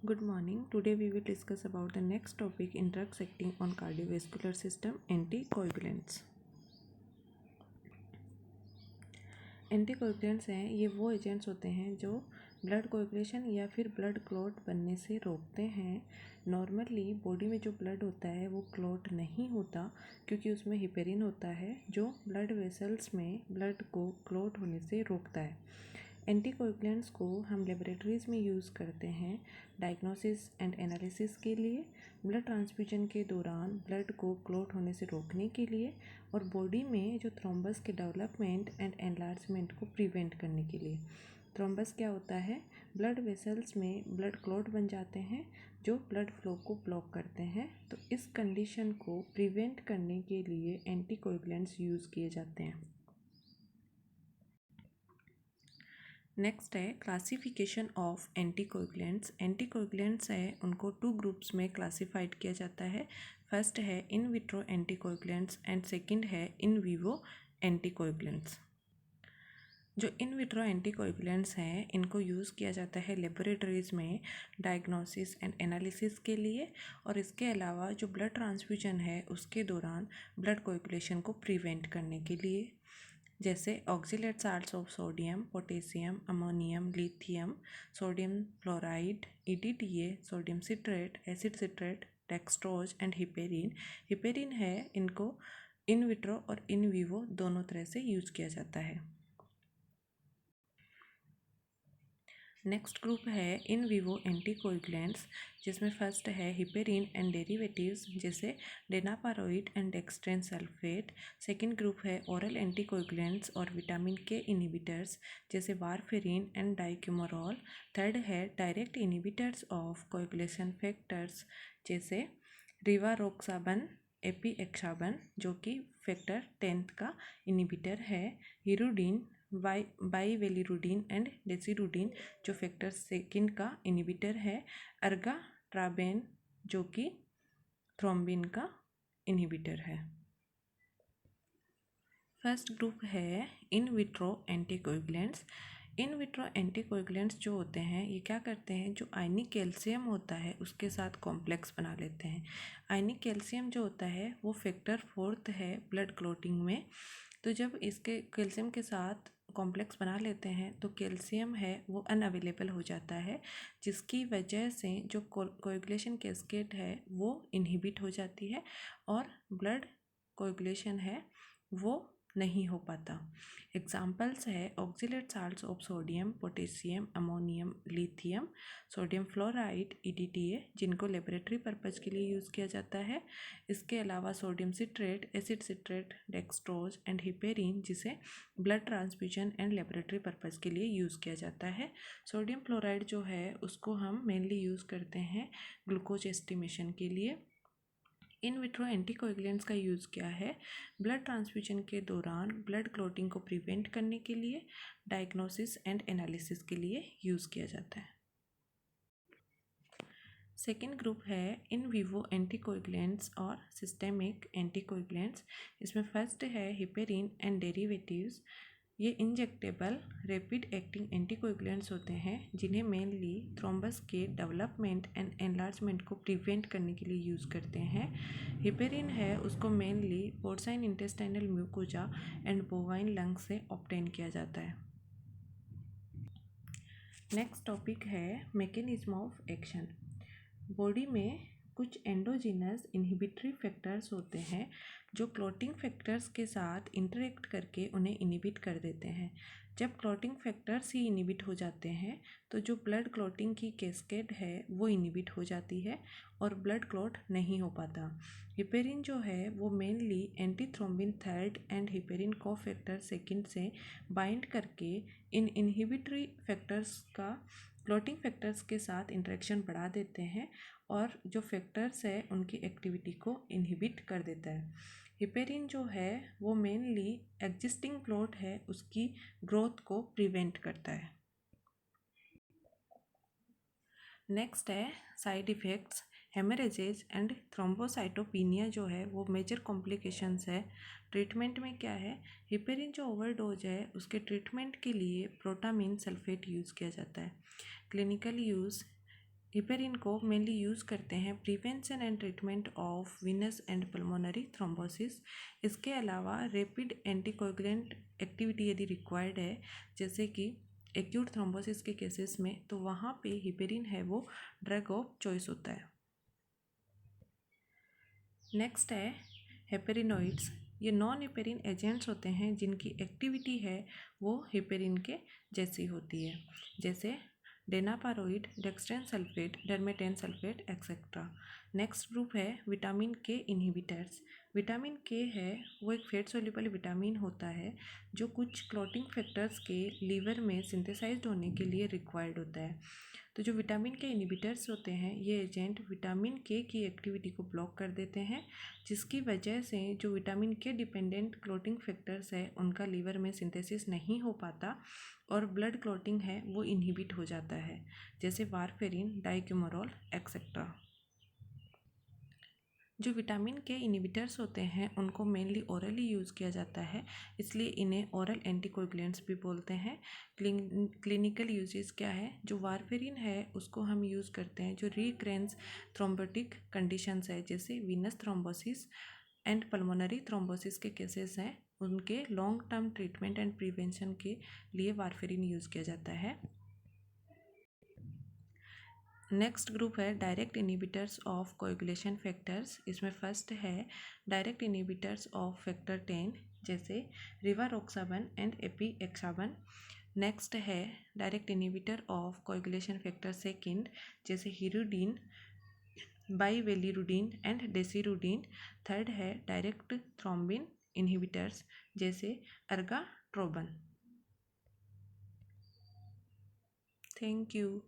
Good morning. Today we will discuss about the next topic in drugs acting on cardiovascular system, anticoagulants. Anticoagulants हैं ये वो agents होते हैं जो blood coagulation या फिर ब्लड क्लॉट बनने से रोकते हैं। नॉर्मली बॉडी में जो ब्लड होता है वो क्लॉट नहीं होता क्योंकि उसमें हिपेरिन होता है जो ब्लड वेसल्स में ब्लड को क्लॉट होने से रोकता है। एंटीकोएगुलेंट्स को हम लेबोरेटरीज़ में यूज़ करते हैं डायग्नोसिस एंड एनालिसिस के लिए, ब्लड ट्रांसफ्यूजन के दौरान ब्लड को क्लॉट होने से रोकने के लिए और बॉडी में जो थ्रोम्बस के डेवलपमेंट एंड एनलार्जमेंट को प्रिवेंट करने के लिए। थ्रोम्बस क्या होता है? ब्लड वेसल्स में ब्लड क्लॉट बन जाते हैं जो ब्लड फ्लो को ब्लॉक करते हैं। तो इस कंडीशन को प्रिवेंट करने के लिए एंटीकोएगुलेंट्स यूज़ किए जाते हैं। नेक्स्ट है क्लासिफिकेशन ऑफ एंटीकोएगुलेंट्स। एंटीकोएगुलेंट्स है उनको टू ग्रुप्स में क्लासिफाइड किया जाता है। फर्स्ट है in vitro anticoagulants and second है इन विवो एंटीकोएगुलेंट्स। जो इन विट्रो एंटीकोएगुलेंट्स हैं इनको यूज़ किया जाता है लेबोरेटरीज़ में डायग्नोसिस एंड एनालिसिस के लिए और इसके अलावा जो ब्लड ट्रांसफ्यूजन है उसके दौरान ब्लड कोएगुलेशन को प्रिवेंट करने के लिए, जैसे oxalate salts of sodium, potassium, ammonium, lithium, sodium fluoride, EDTA, sodium citrate, acid citrate, dextrose and heparin. Heparin है इनको इन विट्रो और इन विवो दोनों तरह से यूज किया जाता है। नेक्स्ट ग्रुप है इन विवो एंटीकोएगुलेंट्स जिसमें फर्स्ट है हिपेरिन एंड डेरिवेटिव्स जैसे डेनापारोइड एंड डेक्सट्रेन सल्फेट। सेकंड ग्रुप है ओरल एंटीकोएगुलेंट्स और विटामिन के इनिबिटर्स जैसे वारफेरिन एंड डाइक्यूमोरॉल। थर्ड है direct inhibitors of coagulation factors जैसे रिवारोक्साबन, एपीएक्साबन जो कि फैक्टर 10 का इनिबिटर है, हिरुडीन, बाइवेलिरुडीन एंड डेसिरुडीन जो फैक्टर 2 का इनिबिटर है, अर्गाट्राबेन जो कि थ्रोम्बिन का इनिबिटर है। फर्स्ट ग्रुप है in vitro anticoagulants. In vitro anticoagulants जो होते हैं ये क्या करते हैं, जो आयनिक कैल्शियम होता है उसके साथ कॉम्प्लेक्स बना लेते हैं। आयनिक कैल्शियम जो होता है वो फैक्टर 4 है ब्लड क्लॉटिंग में। तो जब इसके कैल्शियम के साथ कॉम्प्लेक्स बना लेते हैं तो कैल्शियम है वो अनअवेलेबल हो जाता है जिसकी वजह से जो कोएगुलेशन कैस्केड है वो इनहिबिट हो जाती है और ब्लड कोएगुलेशन है वो नहीं हो पाता। एग्जाम्पल्स है oxalate salts of sodium, potassium, ammonium, lithium, sodium fluoride, EDTA जिनको लेबोरेटरी पर्पज़ के लिए यूज़ किया जाता है। इसके अलावा sodium citrate, acid citrate, dextrose and heparin जिसे blood transfusion and laboratory purpose के लिए यूज़ किया जाता है। सोडियम फ्लोराइड जो है उसको हम मेनली यूज़ करते हैं ग्लूकोज एस्टिमेशन के लिए। इन विट्रो एंटीकोएगुलेंट्स का यूज़ क्या है, ब्लड ट्रांसफ्यूजन के दौरान ब्लड क्लॉटिंग को प्रिवेंट करने के लिए, डायग्नोसिस एंड एनालिसिस के लिए यूज़ किया जाता है। सेकेंड ग्रुप है इन विवो एंटीकोएगुलेंट्स और सिस्टेमिक एंटीकोएगुलेंट्स। इसमें फर्स्ट है हिपेरिन एंड डेरिवेटिव्स। ये इंजेक्टेबल रैपिड एक्टिंग एंटीकोएगुलेंट्स होते हैं जिन्हें मेनली थ्रोम्बस के डेवलपमेंट एंड एनलार्जमेंट को प्रिवेंट करने के लिए यूज़ करते हैं। हिपेरिन है उसको mainly porcine intestinal mucosa and bovine lung से ऑब्टेन किया जाता है। नेक्स्ट टॉपिक है मैकेनिज्म ऑफ एक्शन। बॉडी में कुछ एंडोजीनस इनहिबिटरी फैक्टर्स होते हैं जो क्लॉटिंग फैक्टर्स के साथ इंटरेक्ट करके उन्हें इनहिबिट कर देते हैं। जब क्लॉटिंग फैक्टर्स ही इनहिबिट हो जाते हैं तो जो ब्लड क्लॉटिंग की कैस्केड है वो इनहिबिट हो जाती है और ब्लड क्लॉट नहीं हो पाता। हिपेरिन जो है वो mainly antithrombin 3rd and heparin cofactor 2nd से बाइंड करके इन इनहिबिटरी फैक्टर्स का क्लॉटिंग फैक्टर्स के साथ इंटरेक्शन बढ़ा देते हैं और जो फैक्टर्स है उनकी एक्टिविटी को इनहिबिट कर देता है। हिपेरिन जो है वो मेनली एग्जिस्टिंग क्लॉट है उसकी ग्रोथ को प्रिवेंट करता है। नेक्स्ट है साइड इफ़ेक्ट्स। हेमरेजेज एंड थ्रोम्बोसाइटोपिनिया जो है वो मेजर कॉम्प्लिकेशंस है। ट्रीटमेंट में क्या है, हिपेरिन जो ओवरडोज है उसके ट्रीटमेंट के लिए प्रोटामीन सल्फेट यूज़ किया जाता है। क्लिनिकल यूज़ हिपेरिन को मेनली यूज़ करते हैं prevention and treatment of Venus and pulmonary thrombosis. इसके अलावा रैपिड एंटीकोगुलेंट एक्टिविटी यदि रिक्वायर्ड है, जैसे कि एक्यूट थ्रोम्बोसिस के केसेस में, तो वहाँ पे हिपेरिन है वो ड्रग ऑफ चॉइस होता है। नेक्स्ट है हेपेरिनोइड्स। ये नॉन हिपेरिन एजेंट्स होते हैं जिनकी एक्टिविटी है वो हिपेरिन के जैसी होती है, जैसे danaparoid, dextran sulphate, dermatan sulphate etcetera. Next group है vitamin K inhibitors. Vitamin K है वो एक फेट सोल्यूबल विटामिन होता है जो कुछ क्लॉटिंग फैक्टर्स के लीवर में सिंथेसाइज्ड होने के लिए रिक्वायर्ड होता है। तो जो विटामिन के इनहिबिटर्स होते हैं ये एजेंट विटामिन के की एक्टिविटी को ब्लॉक कर देते हैं, जिसकी वजह से जो विटामिन के डिपेंडेंट क्लॉटिंग फैक्टर्स है उनका लीवर में सिंथेसिस नहीं हो पाता और ब्लड क्लॉटिंग है वो इनहिबिट हो जाता है, जैसे वारफेरिन, डाइक्यूमोरॉल एक्सेट्रा। जो विटामिन के इनहिबिटर्स होते हैं उनको मेनली ओरली यूज़ किया जाता है, इसलिए इन्हें ओरल एंटीकोगुलेंट्स भी बोलते हैं। क्लिनिकल यूजेस क्या है, जो वारफेरिन है उसको हम यूज़ करते हैं जो रिकरेंस थ्रोम्बोटिक कंडीशंस है, जैसे Venus thrombosis and pulmonary thrombosis के केसेस हैं, उनके long term treatment and prevention के लिए वारफेरिन यूज़ किया जाता है। नेक्स्ट ग्रुप है direct inhibitors of coagulation factors. इसमें फर्स्ट है डायरेक्ट इनहिबिटर्स ऑफ फैक्टर 10, जैसे रिवारोक्साबन एंड एपीएक्साबन। नेक्स्ट है direct inhibitor of coagulation factor second, जैसे हिरुडीन, बाइवेलिरुडीन एंड डेसिरुडीन। थर्ड है डायरेक्ट थ्रोम्बिन इनहिबिटर्स, जैसे अर्गाट्रोबन। Thank you.